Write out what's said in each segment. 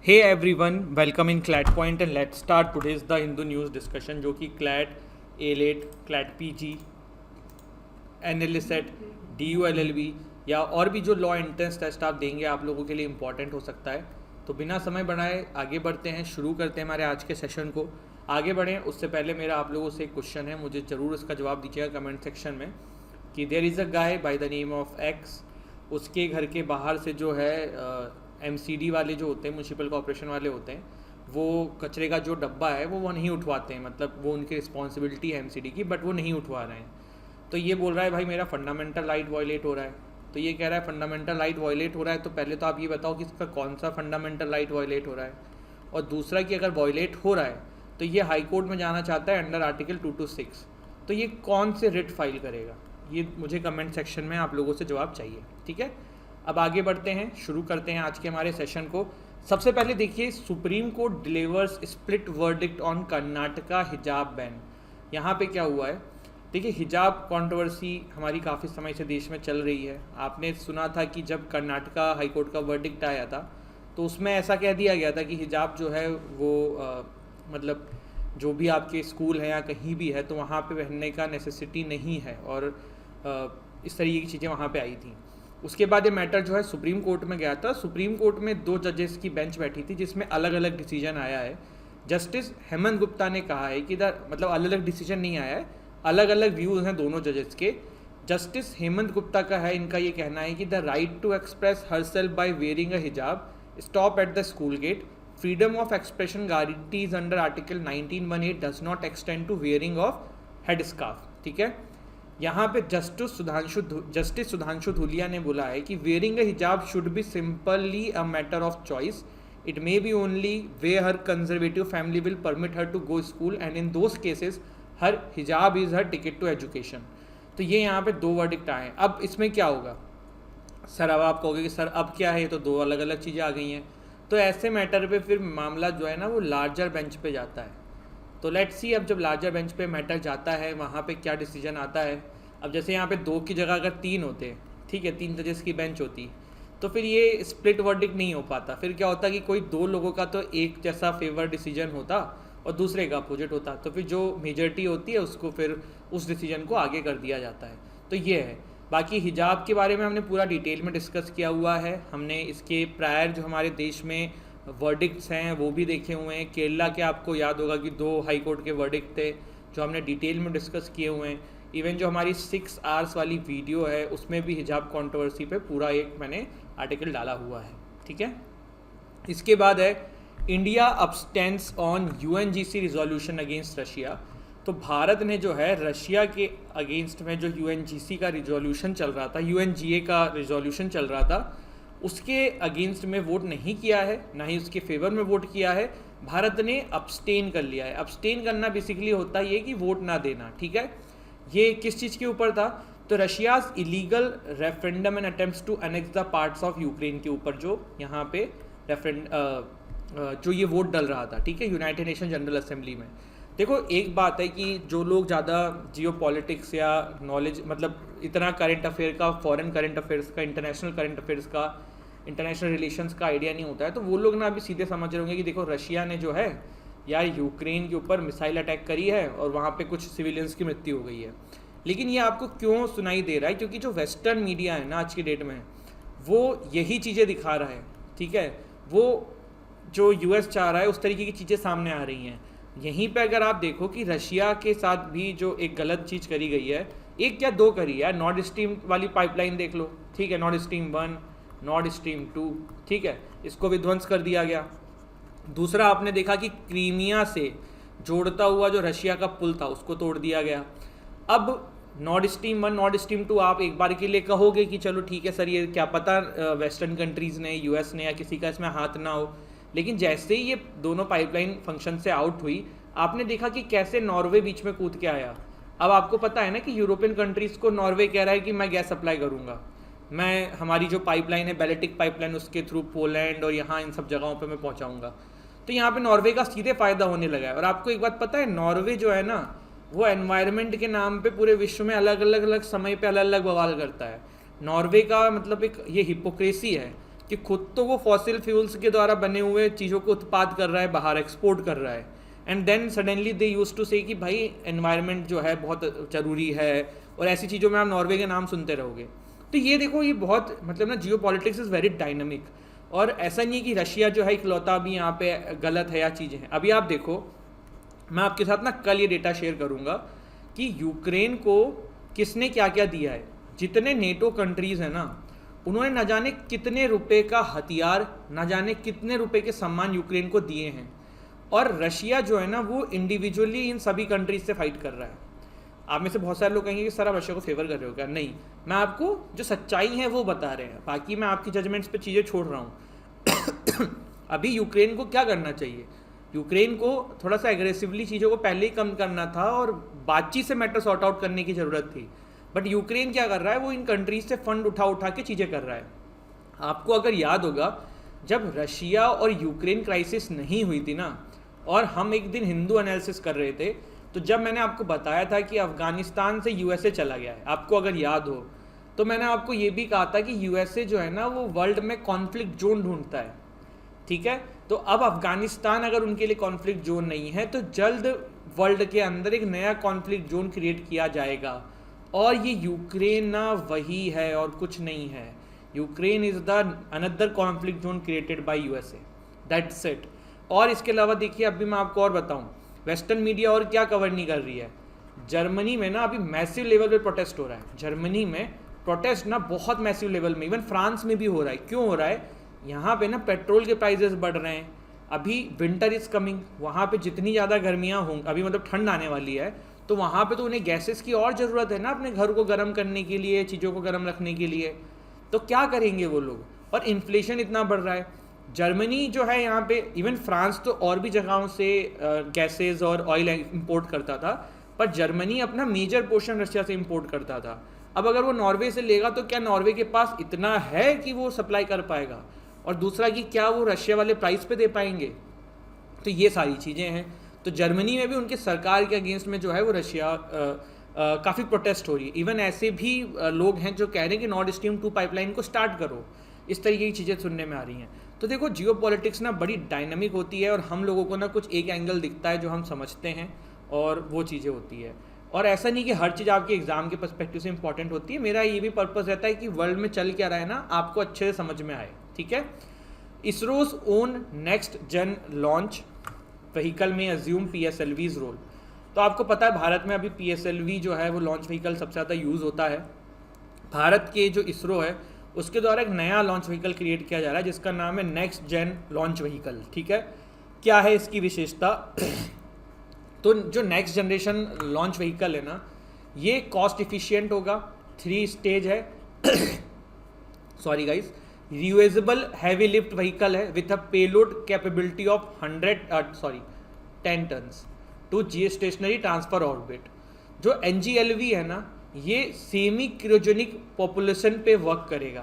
Hey everyone, welcome in CLAT Point and let's start today's the Hindu news discussion जो कि CLAT, A-Late, CLAT PG, NLSET, DULLB या और भी जो law entrance test आप देंगे आप लोगों के लिए इम्पॉर्टेंट हो सकता है। तो बिना समय बढ़ाए आगे बढ़ते हैं, शुरू करते हैं हमारे आज के सेशन को। आगे बढ़ें उससे पहले मेरा आप लोगों से एक क्वेश्चन है, मुझे ज़रूर इसका जवाब दीजिएगा कमेंट सेक्शन में कि there is a guy by the name of X, उसके घर के बाहर से जो है MCD वाले जो होते हैं, म्यूनसिपल कॉर्पोरेशन वाले होते हैं, वो कचरे का जो डब्बा है वो नहीं उठवाते हैं, मतलब वो उनकी रिस्पॉन्सिबिलिटी है MCD की, बट वो नहीं उठवा रहे हैं। तो ये बोल रहा है भाई मेरा फंडामेंटल राइट वायलेट हो रहा है। तो ये कह रहा है फंडामेंटल राइट वायलेट हो रहा है, तो पहले तो आप ये बताओ कि इसका कौन सा फंडामेंटल राइट वायलेट हो रहा है, और दूसरा कि अगर वायलेट हो रहा है तो ये हाई कोर्ट में जाना चाहता है अंडर आर्टिकल 226, तो ये कौन से रिट फाइल करेगा, ये मुझे कमेंट सेक्शन में आप लोगों से जवाब चाहिए। ठीक है, अब आगे बढ़ते हैं, शुरू करते हैं आज के हमारे सेशन को। सबसे पहले देखिए, supreme court delivers split verdict on Karnataka हिजाब बैन। यहाँ पे क्या हुआ है, देखिए हिजाब कंट्रोवर्सी हमारी काफ़ी समय से देश में चल रही है। आपने सुना था कि जब कर्नाटका हाई कोर्ट का वर्डिक्ट आया था तो उसमें ऐसा कह दिया गया था कि हिजाब जो है वो मतलब जो भी आपके स्कूल है या कहीं भी है तो वहाँ पे पहनने का नेसेसिटी नहीं है, और इस तरीके की चीज़ें वहाँ पे आई थी। उसके बाद ये मैटर जो है सुप्रीम कोर्ट में गया था। सुप्रीम कोर्ट में 2 जजेस की बेंच बैठी थी जिसमें अलग अलग डिसीजन आया है। जस्टिस हेमंत गुप्ता ने कहा है कि मतलब अलग अलग डिसीजन नहीं आया है, अलग अलग व्यूज़ हैं दोनों जजेस के। जस्टिस हेमंत गुप्ता का है, इनका ये कहना है कि the right to express herself by wearing a hijab stop at the school gate, freedom of expression guarantees under article 1918 does not extend to wearing of head scarf. ठीक है, यहाँ पे जस्टिस सुधांशु धूलिया ने बोला है कि wearing a hijab should be simply a matter of choice, it may be only way her conservative family will permit her to go school and in those cases her hijab is her ticket to education. तो ये यहाँ पे 2 verdict आए हैं। अब इसमें क्या होगा सर, अब आप कहोगे कि सर अब क्या है, ये तो 2 अलग अलग चीज़ें आ गई हैं। तो ऐसे मैटर पे फिर मामला जो है ना वो लार्जर बेंच पे जाता है। तो लेट्स सी, अब जब लार्जर बेंच पे मैटर जाता है वहाँ पे क्या डिसीजन आता है। अब जैसे यहाँ पे 2 की जगह अगर 3 होते, ठीक है, 3 जजेस की बेंच होती, तो फिर ये स्प्लिट वर्डिक्ट नहीं हो पाता। फिर क्या होता कि कोई 2 लोगों का तो एक जैसा फेवर डिसीजन होता और दूसरे का अपोजिट होता, तो फिर जो मेजॉरिटी होती है उसको फिर उस डिसीजन को आगे कर दिया जाता है। तो ये है। बाकी हिजाब के बारे में हमने पूरा डिटेल में डिस्कस किया हुआ है, हमने इसके प्रायर जो हमारे देश में वर्डिक्ट्स हैं वो भी देखे हुए हैं। केरला के आपको याद होगा कि 2 हाई कोर्ट के वर्डिक्ट थे जो हमने डिटेल में डिस्कस किए हुए हैं। इवन जो हमारी 6 आवर्स वाली वीडियो है उसमें भी हिजाब कंट्रोवर्सी पे पूरा एक मैंने आर्टिकल डाला हुआ है। ठीक है, इसके बाद है India abstains on UNGC resolution against Russia. तो भारत ने जो है रशिया के अगेंस्ट में जो UNGC का रिजोल्यूशन चल रहा था, UNGA का रिजोल्यूशन चल रहा था, उसके अगेंस्ट में वोट नहीं किया है, ना ही उसके फेवर में वोट किया है। भारत ने अब्सटेन कर लिया है। अब्सटेन करना बेसिकली होता है ये कि वोट ना देना। ठीक है, ये किस चीज़ के ऊपर था, तो Russia's illegal referendum and attempts to annex the parts of Ukraine के ऊपर जो यहाँ पे जो ये वोट डल रहा था। ठीक है, यूनाइटेड नेशन जनरल असेंबली में। देखो एक बात है कि जो लोग ज़्यादा जियो पॉलिटिक्स या नॉलेज, मतलब इतना करंट अफेयर का, फॉरेन करंट अफेयर्स का, इंटरनेशनल करंट अफेयर्स का, इंटरनेशनल रिलेशंस का आइडिया नहीं होता है, तो वो लोग ना अभी सीधे समझ रहे होंगे कि देखो रशिया ने जो है यार यूक्रेन के ऊपर मिसाइल अटैक करी है और वहाँ पे कुछ सिविलियंस की मृत्यु हो गई है। लेकिन ये आपको क्यों सुनाई दे रहा है, क्योंकि जो वेस्टर्न मीडिया है ना आज की डेट में वो यही चीज़ें दिखा रहा है। ठीक है, वो जो US चाह रहा है उस तरीके की चीज़ें सामने आ रही हैं। यहीं पे अगर आप देखो कि रशिया के साथ भी जो एक गलत चीज़ करी गई है, एक क्या 2 करी है, नॉर्ड स्ट्रीम वाली पाइपलाइन देख लो। ठीक है, नॉर्ड स्ट्रीम 1, नॉर्ड स्ट्रीम 2, ठीक है, इसको विध्वंस कर दिया गया। दूसरा आपने देखा कि क्रीमिया से जोड़ता हुआ जो रशिया का पुल था उसको तोड़ दिया गया। अब नॉर्ड स्ट्रीम 1, नॉर्ड स्ट्रीम 2 आप एक बार के लिए कहोगे कि चलो ठीक है सर, ये क्या पता वेस्टर्न कंट्रीज़ ने, US ने या किसी का इसमें हाथ ना हो, लेकिन जैसे ही ये दोनों पाइपलाइन फंक्शन से आउट हुई आपने देखा कि कैसे नॉर्वे बीच में कूद के आया। अब आपको पता है ना कि यूरोपियन कंट्रीज़ को नॉर्वे कह रहा है कि मैं गैस सप्लाई करूँगा, मैं हमारी जो पाइपलाइन है बैलेटिक पाइपलाइन उसके थ्रू पोलैंड और यहाँ इन सब जगहों पे मैं पहुँचाऊँगा। तो यहाँ पे नॉर्वे का सीधे फ़ायदा होने लगा है। और आपको एक बात पता है, नॉर्वे जो है ना वो एनवायरनमेंट के नाम पे पूरे विश्व में अलग अलग समय पे अलग अलग बवाल करता है। नॉर्वे का मतलब एक ये हिपोक्रेसी है कि खुद तो वो फॉसिल फ्यूल्स के द्वारा बने हुए चीज़ों को उत्पाद कर रहा है, बाहर एक्सपोर्ट कर रहा है, and then suddenly they use to say कि भाई एनवायरनमेंट जो है बहुत ज़रूरी है, और ऐसी चीज़ों में आप नॉर्वे के नाम सुनते रहोगे। तो ये देखो, ये बहुत मतलब ना जियो पॉलिटिक्स इज़ वेरी डायनामिक, और ऐसा नहीं है कि रशिया जो है इकलौता भी यहाँ पे गलत है या चीज़ें हैं। अभी आप देखो, मैं आपके साथ ना कल ये डेटा शेयर करूँगा कि यूक्रेन को किसने क्या क्या दिया है। जितने नेटो कंट्रीज़ हैं ना, उन्होंने न जाने कितने रुपए का हथियार, न जाने कितने रुपए के सामान यूक्रेन को दिए हैं, और रशिया जो है ना वो इंडिविजुअली इन सभी कंट्रीज से फाइट कर रहा है। आप में से बहुत सारे लोग कहेंगे कि सर आप रशिया को फेवर कर रहे हो क्या? नहीं, मैं आपको जो सच्चाई है वो बता रहे हैं, बाकी मैं आपकी जजमेंट्स पे चीज़ें छोड़ रहा हूँ। अभी यूक्रेन को क्या करना चाहिए? यूक्रेन को थोड़ा सा एग्रेसिवली चीज़ों को पहले ही कम करना था और बातचीत से मैटर सॉर्ट आउट करने की ज़रूरत थी। बट यूक्रेन क्या कर रहा है, वो इन कंट्रीज से फंड उठा उठा के चीज़ें कर रहा है। आपको अगर याद होगा, जब रशिया और यूक्रेन क्राइसिस नहीं हुई थी ना, और हम एक दिन हिंदू एनालिसिस कर रहे थे, तो जब मैंने आपको बताया था कि अफगानिस्तान से यूएसए चला गया है, आपको अगर याद हो, तो मैंने आपको ये भी कहा था कि यूएसए जो है ना वो वर्ल्ड में कॉन्फ्लिक्ट जोन ढूंढता है, ठीक है। तो अब अफगानिस्तान अगर उनके लिए कॉन्फ्लिक्ट जोन नहीं है, तो जल्द वर्ल्ड के अंदर एक नया कॉन्फ्लिक्ट जोन क्रिएट किया जाएगा, और ये यूक्रेन ना वही है और कुछ नहीं है। Ukraine is the another conflict zone created by USA, that's it. और इसके अलावा देखिए, अभी मैं आपको और बताऊं, वेस्टर्न मीडिया और क्या कवर नहीं कर रही है। जर्मनी में ना अभी मैसिव लेवल पे प्रोटेस्ट हो रहा है। जर्मनी में प्रोटेस्ट ना बहुत मैसिव लेवल में, इवन फ्रांस में भी हो रहा है। क्यों हो रहा है? यहाँ पे ना पेट्रोल के प्राइजेस बढ़ रहे हैं, अभी विंटर इज कमिंग, वहाँ पे जितनी ज़्यादा गर्मियाँ होंगी, अभी मतलब ठंड आने वाली है, तो वहाँ पे तो उन्हें गैसेस की और ज़रूरत है ना, अपने घर को गर्म करने के लिए, चीज़ों को गर्म रखने के लिए। तो क्या करेंगे वो लोग? और इन्फ्लेशन इतना बढ़ रहा है। जर्मनी जो है यहाँ पे, इवन फ्रांस तो और भी जगहों से गैसेस और ऑयल इंपोर्ट करता था, पर जर्मनी अपना मेजर पोर्शन रशिया से इंपोर्ट करता था। अब अगर वो नॉर्वे से लेगा, तो क्या नॉर्वे के पास इतना है कि वो सप्लाई कर पाएगा? और दूसरा कि क्या वो रशिया वाले प्राइस पे दे पाएंगे? तो ये सारी चीज़ें हैं। तो जर्मनी में भी उनके सरकार के अगेंस्ट में जो है वो रशिया काफ़ी प्रोटेस्ट हो रही है। इवन ऐसे भी लोग हैं जो कह रहे हैं कि नॉर्थ स्ट्रीम 2 पाइपलाइन को स्टार्ट करो। इस तरीके की चीज़ें सुनने में आ रही हैं। तो देखो, जियो पॉलिटिक्स ना बड़ी डायनामिक होती है, और हम लोगों को ना कुछ एक एंगल दिखता है जो हम समझते हैं, और वो चीज़ें होती है। और ऐसा नहीं कि हर चीज़ आपके एग्जाम के पर्सपेक्टिव से इंपॉर्टेंट होती है। मेरा ये भी पर्पस रहता है कि वर्ल्ड में चल क्या रहा है ना, आपको अच्छे से समझ में आए, ठीक है। इसरोज ओन नेक्स्ट जन लॉन्च व्हीकल में अज्यूम PSLV's रोल। तो आपको पता है भारत में अभी PSLV जो है वो लॉन्च व्हीकल सबसे ज़्यादा यूज़ होता है। भारत के जो इसरो है उसके द्वारा एक नया लॉन्च व्हीकल क्रिएट किया जा रहा है जिसका नाम है नेक्स्ट जेन लॉन्च व्हीकल, ठीक है। क्या है इसकी विशेषता? तो जो नेक्स्ट जनरेशन लॉन्च व्हीकल है ना, ये कॉस्ट इफिशियंट होगा, 3 स्टेज है sorry guys, reusable heavy lift vehicle है with a payload capability of 10 tons to geostationary transfer orbit. जो NGLV है ना, ये सेमी क्रियोजेनिक पॉपुलेशन पे वर्क करेगा,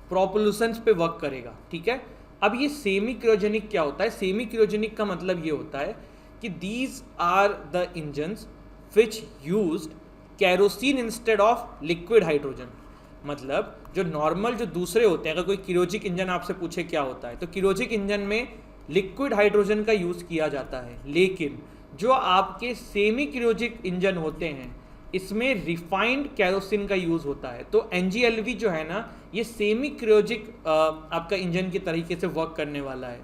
प्रोपल्यूशंस पे वर्क करेगा, ठीक है। अब ये सेमी क्रियोजेनिक क्या होता है? सेमी क्रियोजेनिक का मतलब ये होता है कि these are the engines which used kerosene instead of liquid hydrogen. मतलब जो नॉर्मल जो दूसरे होते हैं, अगर कोई क्रियोजिक इंजन आपसे पूछे क्या होता है, तो क्रियोजिक इंजन में लिक्विड हाइड्रोजन का यूज़ किया जाता है। लेकिन जो आपके सेमी क्रियोजिक इंजन होते हैं, इसमें रिफाइंड कैरोसिन का यूज़ होता है। तो NGLV जो है ना, ये सेमी क्रियोजिक आपका इंजन के तरीके से वर्क करने वाला है।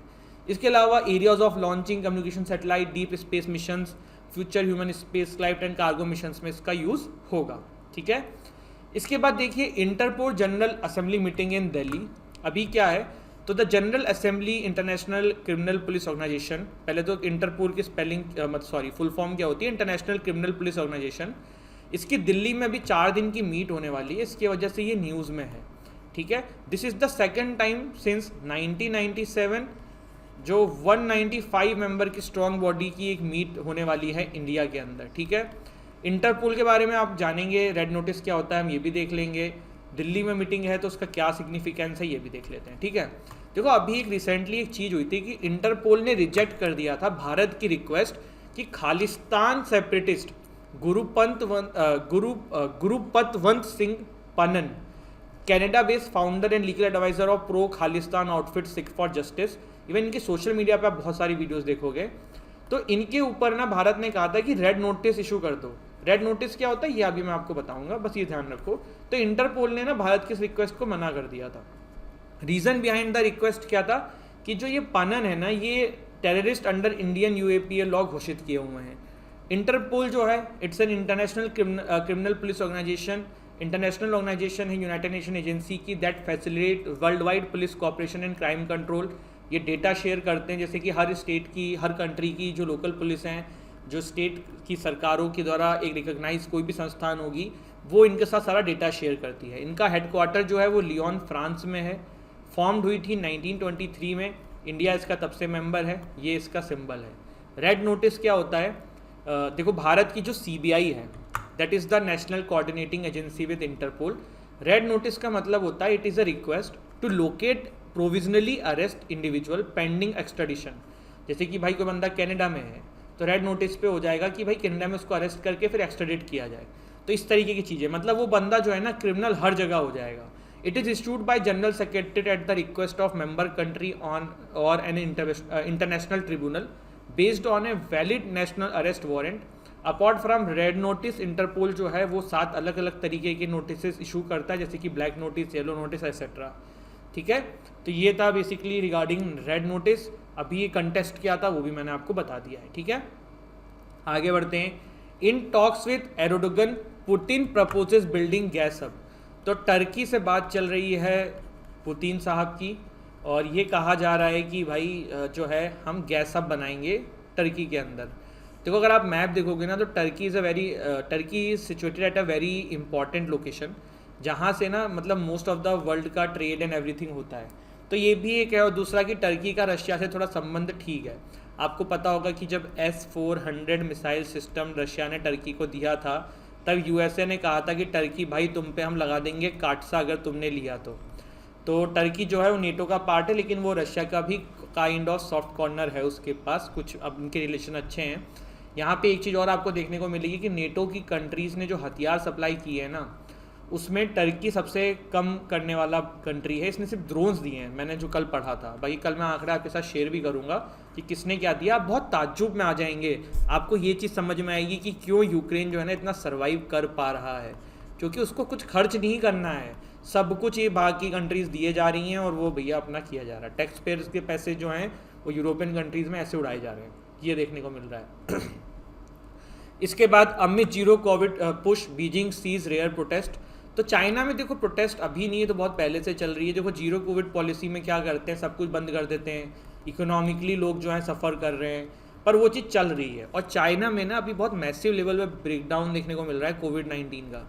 इसके अलावा areas of launching, communication satellite, deep space missions, future human space flight and cargo missions में इसका यूज़ होगा, ठीक है। इसके बाद देखिए, Interpol general assembly meeting in Delhi. अभी क्या है, तो the general assembly international criminal police organization, पहले तो इंटरपोल की स्पेलिंग फुल फॉर्म क्या होती है? International criminal police organization. इसकी दिल्ली में अभी 4 दिन की मीट होने वाली है, इसकी वजह से ये न्यूज़ में है, ठीक है। This is the second time since 1997 जो 195 मेंबर की स्ट्रॉन्ग बॉडी की एक मीट होने वाली है इंडिया के अंदर, ठीक है। इंटरपोल के बारे में आप जानेंगे, रेड नोटिस क्या होता है हम ये भी देख लेंगे, दिल्ली में मीटिंग है तो उसका क्या सिग्निफिकेंस है ये भी देख लेते हैं, ठीक है। देखो, अभी एक रिसेंटली एक चीज़ हुई थी कि इंटरपोल ने रिजेक्ट कर दिया था भारत की रिक्वेस्ट कि Khalistan separatist Gurpatwant Singh Pannun Canada based founder and legal advisor of pro Khalistan outfit Sikh for justice. Even इनके सोशल मीडिया पे आप बहुत सारी वीडियोस देखोगे। तो इनके ऊपर ना भारत ने कहा था कि रेड नोटिस इशू कर दो। रेड नोटिस क्या होता है ये अभी मैं आपको बताऊंगा, बस ये ध्यान रखो। तो इंटरपोल ने ना भारत की इस रिक्वेस्ट को मना कर दिया था। रीजन बिहाइंड द रिक्वेस्ट क्या था कि जो ये पानन है ना, ये terrorist under Indian UAPA law घोषित किए हुए हैं। इंटरपोल जो है it's an international criminal police organisation, international organisation है यूनाइटेड नेशन एजेंसी की that facilitate world wide police cooperation and crime control. ये डेटा शेयर करते हैं, जैसे कि हर स्टेट की, हर कंट्री की जो लोकल पुलिस हैं, जो स्टेट की सरकारों के द्वारा एक रिकॉग्नाइज कोई भी संस्थान होगी, वो इनके साथ सारा डेटा शेयर करती है। इनका हेडक्वार्टर जो है वो लियोन फ्रांस में है। फॉर्म्ड हुई थी 1923 में। इंडिया इसका तब से मेंबर है। ये इसका सिंबल है। रेड नोटिस क्या होता है? देखो, भारत की जो CBI है, that is the national coordinating agency with Interpol. Red notice का मतलब होता है it is a request to locate provisionally arrest individual pending extradition. जैसे कि भाई कोई बंदा कनाडा में है तो रेड नोटिस पे हो जाएगा कि भाई कनाडा में उसको अरेस्ट करके फिर एक्सट्रेडिट किया जाए। तो इस तरीके की चीज़ें, मतलब वो बंदा जो है ना क्रिमिनल हर जगह हो जाएगा। It is issued by general secretary at the request of member country on और an international tribunal based on a valid national arrest warrant. Apart from red notice, Interpol जो है वो 7 अलग अलग तरीके के नोटिस इशू करता है, जैसे कि black notice, yellow notice etcetera. ठीक है, तो ये था बेसिकली रिगार्डिंग रेड नोटिस। अभी ये कंटेस्ट क्या था वो भी मैंने आपको बता दिया है। ठीक है, आगे बढ़ते हैं। In talks with Erdogan, Putin proposes building gas hub. तो टर्की से बात चल रही है पुतिन साहब की, और ये कहा जा रहा है कि भाई जो है हम गैस हब बनाएंगे टर्की के अंदर। देखो, अगर आप मैप देखोगे ना तो Turkey is situated at a very important location, जहाँ से ना मतलब मोस्ट ऑफ द वर्ल्ड का ट्रेड एंड एवरीथिंग होता है। तो ये भी एक है। और दूसरा कि टर्की का रशिया से थोड़ा संबंध ठीक है। आपको पता होगा कि जब S-400 मिसाइल सिस्टम रशिया ने टर्की को दिया था, तब USA ने कहा था कि टर्की भाई तुम पे हम लगा देंगे काटसा अगर तुमने लिया तो टर्की जो है वो नेटो का पार्ट है, लेकिन वो रशिया का भी काइंड ऑफ सॉफ्ट कॉर्नर है उसके पास। कुछ अब उनके रिलेशन अच्छे हैं। यहाँ पे एक चीज़ और आपको देखने को मिलेगी कि नेटो की कंट्रीज़ ने जो हथियार सप्लाई किए हैं ना, उसमें टर्की सबसे कम करने वाला कंट्री है। इसने सिर्फ ड्रोन्स दिए हैं, मैंने जो कल पढ़ा था। भाई कल मैं आंकड़े आपके साथ शेयर भी करूंगा कि किसने क्या दिया। आप बहुत ताज्जुब में आ जाएंगे। आपको ये चीज़ समझ में आएगी कि क्यों यूक्रेन जो है ना इतना सर्वाइव कर पा रहा है, क्योंकि उसको कुछ खर्च नहीं करना है। सब कुछ ये बाकी कंट्रीज़ दिए जा रही हैं और वो भैया अपना किया जा रहा है। टैक्स पेयर्स के पैसे जो हैं वो यूरोपियन कंट्रीज़ में ऐसे उड़ाए जा रहे हैं, ये देखने को मिल रहा है। इसके बाद amid zero covid push, Beijing sees rare protest. तो चाइना में देखो प्रोटेस्ट अभी नहीं है, तो बहुत पहले से चल रही है। देखो जीरो कोविड पॉलिसी में क्या करते हैं, सब कुछ बंद कर देते हैं। इकोनॉमिकली लोग जो हैं सफ़र कर रहे हैं, पर वो चीज़ चल रही है। और चाइना में ना अभी बहुत मैसिव लेवल पे ब्रेकडाउन देखने को मिल रहा है कोविड-19 का।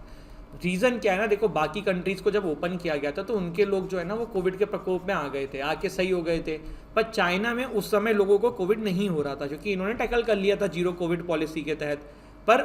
रीज़न क्या है ना, देखो बाकी कंट्रीज़ को जब ओपन किया गया था तो उनके लोग जो है ना वो कोविड के प्रकोप में आ गए थे, आके सही हो गए थे। पर चाइना में उस समय लोगों को कोविड नहीं हो रहा था, क्योंकि इन्होंने टैकल कर लिया था जीरो कोविड पॉलिसी के तहत। पर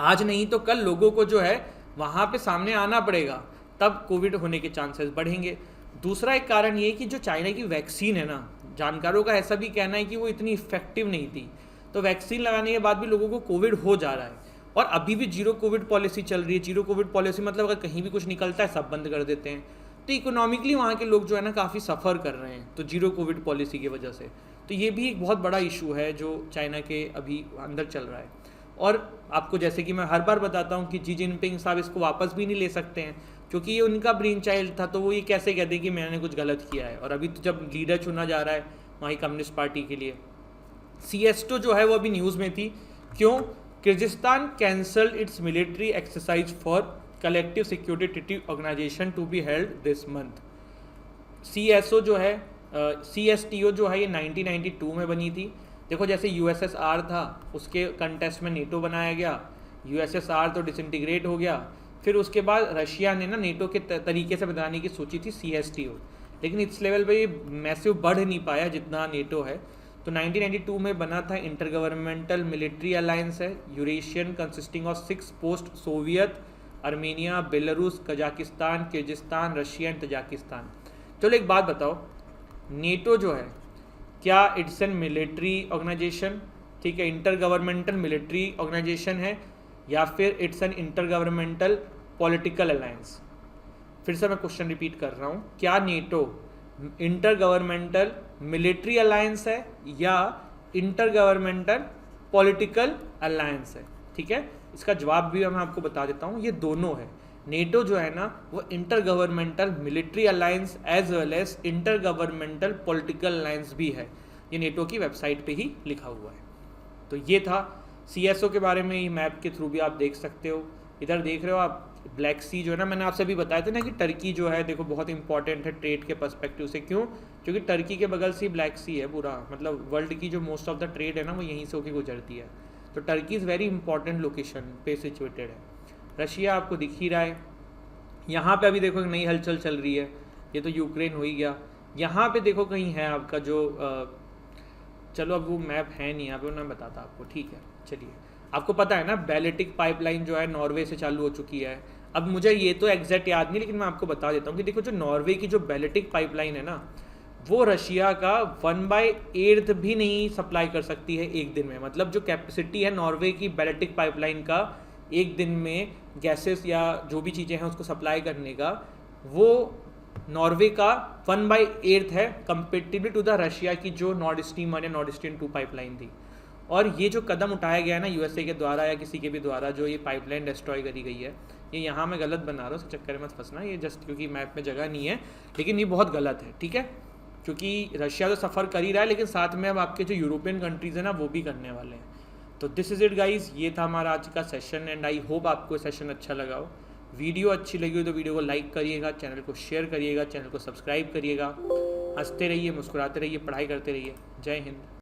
आज नहीं तो कल लोगों को जो है वहाँ पे सामने आना पड़ेगा, तब कोविड होने के चांसेस बढ़ेंगे। दूसरा एक कारण ये कि जो चाइना की वैक्सीन है ना, जानकारों का ऐसा भी कहना है कि वो इतनी इफेक्टिव नहीं थी। तो वैक्सीन लगाने के बाद भी लोगों को कोविड हो जा रहा है, और अभी भी जीरो कोविड पॉलिसी चल रही है। जीरो कोविड पॉलिसी मतलब अगर कहीं भी कुछ निकलता है सब बंद कर देते हैं। तो इकोनॉमिकली वहाँ के लोग जो है ना काफ़ी सफ़र कर रहे हैं, तो जीरो कोविड पॉलिसी की वजह से। तो ये भी एक बहुत बड़ा इशू है जो चाइना के अभी अंदर चल रहा है। और आपको जैसे कि मैं हर बार बताता हूँ कि जी जिनपिंग साहब इसको वापस भी नहीं ले सकते हैं, क्योंकि ये उनका ब्रेन चाइल्ड था। तो वो ये कैसे कहते हैं कि मैंने कुछ गलत किया है। और अभी तो जब लीडर चुना जा रहा है वहीं कम्युनिस्ट पार्टी के लिए। CSTO जो है वो अभी न्यूज़ में थी। क्यों? Kyrgyzstan cancelled its military exercise for collective security treaty organisation to be held this month. CSTO जो है ये 1992 में बनी थी। देखो जैसे USSR था, उसके कंटेस्ट में नेटो बनाया गया। USSR तो डिसइंटीग्रेट हो गया। फिर उसके बाद रशिया ने ना नेटो के तरीके से बनाने की सोची थी CSTO, लेकिन इस लेवल पे ये मैसिव बढ़ नहीं पाया जितना नेटो है। तो 1992 में बना था। इंटर गवर्नमेंटल मिलिट्री अलायंस है, Eurasian, consisting of 6 post Soviet, Armenia, Belarus, Kazakhstan, Kyrgyzstan, Russia and Tajikistan. चलो एक बात बताओ, नेटो जो है क्या इट्स एन मिलिट्री ऑर्गेनाइजेशन? ठीक है, इंटर गवर्नमेंटल मिलिट्री ऑर्गेनाइजेशन है, या फिर it's an inter governmental political alliance? फिर से मैं क्वेश्चन रिपीट कर रहा हूँ, क्या NATO inter governmental military alliance है या इंटर गवर्नमेंटल पॉलिटिकल अलायंस है? ठीक है, इसका जवाब भी मैं आपको बता देता हूँ, ये दोनों है। नेटो जो है ना वो intergovernmental military alliance as well as intergovernmental political alliance भी है। ये नेटो की वेबसाइट पे ही लिखा हुआ है। तो ये था CSO के बारे में, ये मैप के थ्रू भी आप देख सकते हो। इधर देख रहे हो आप ब्लैक सी जो है ना, मैंने आपसे भी बताया था ना कि टर्की जो है देखो बहुत इंपॉर्टेंट है ट्रेड के पर्सपेक्टिव से। क्यों? क्योंकि टर्की के बगल से ब्लैक सी है पूरा, मतलब वर्ल्ड की जो मोस्ट ऑफ द ट्रेड है ना वो यहीं से होकर गुजरती है। तो Turkey is very important location पे सिचुएटेड है। रशिया आपको दिख ही रहा है। यहाँ पे अभी देखो एक नई हलचल चल रही है, ये तो यूक्रेन हो ही गया। यहाँ पे देखो कहीं है आपका जो चलो अब वो मैप है नहीं यहाँ पे, मैं बताता आपको। ठीक है, चलिए, आपको पता है ना बैल्टिक पाइपलाइन जो है नॉर्वे से चालू हो चुकी है। अब मुझे ये तो एग्जैक्ट याद नहीं, लेकिन मैं आपको बता देता हूँ कि देखो जो नॉर्वे की जो बैल्टिक पाइपलाइन है ना, वो रशिया का 1/8 भी नहीं सप्लाई कर सकती है एक दिन में। मतलब जो कैपेसिटी है नॉर्वे की बैल्टिक पाइपलाइन का एक दिन में गैसेस या जो भी चीज़ें हैं उसको सप्लाई करने का, वो नॉर्वे का 1/8 है कंपेरेटिवली टू द रशिया की जो नॉर्ड स्ट्रीम 1 या नॉर्ड स्ट्रीम 2 पाइपलाइन थी। और ये जो कदम उठाया गया है ना USA के द्वारा या किसी के भी द्वारा, जो ये पाइपलाइन डिस्ट्रॉय करी गई है, ये यहाँ मैं गलत बना रहा हूँ, इस चक्कर में मत फंसना, ये जस्ट क्योंकि मैप में जगह नहीं है, लेकिन ये बहुत गलत है। ठीक है, क्योंकि रशिया तो सफ़र कर ही रहा है, लेकिन साथ में अब आपके जो यूरोपियन कंट्रीज़ हैं ना वो भी करने वाले हैं। तो दिस इज़ इट गाइज, ये था हमारा आज का सेशन एंड आई होप आपको सेशन अच्छा लगा हो। वीडियो अच्छी लगी हो तो वीडियो को लाइक करिएगा, चैनल को शेयर करिएगा, चैनल को सब्सक्राइब करिएगा। हंसते रहिए, मुस्कुराते रहिए, पढ़ाई करते रहिए। जय हिंद।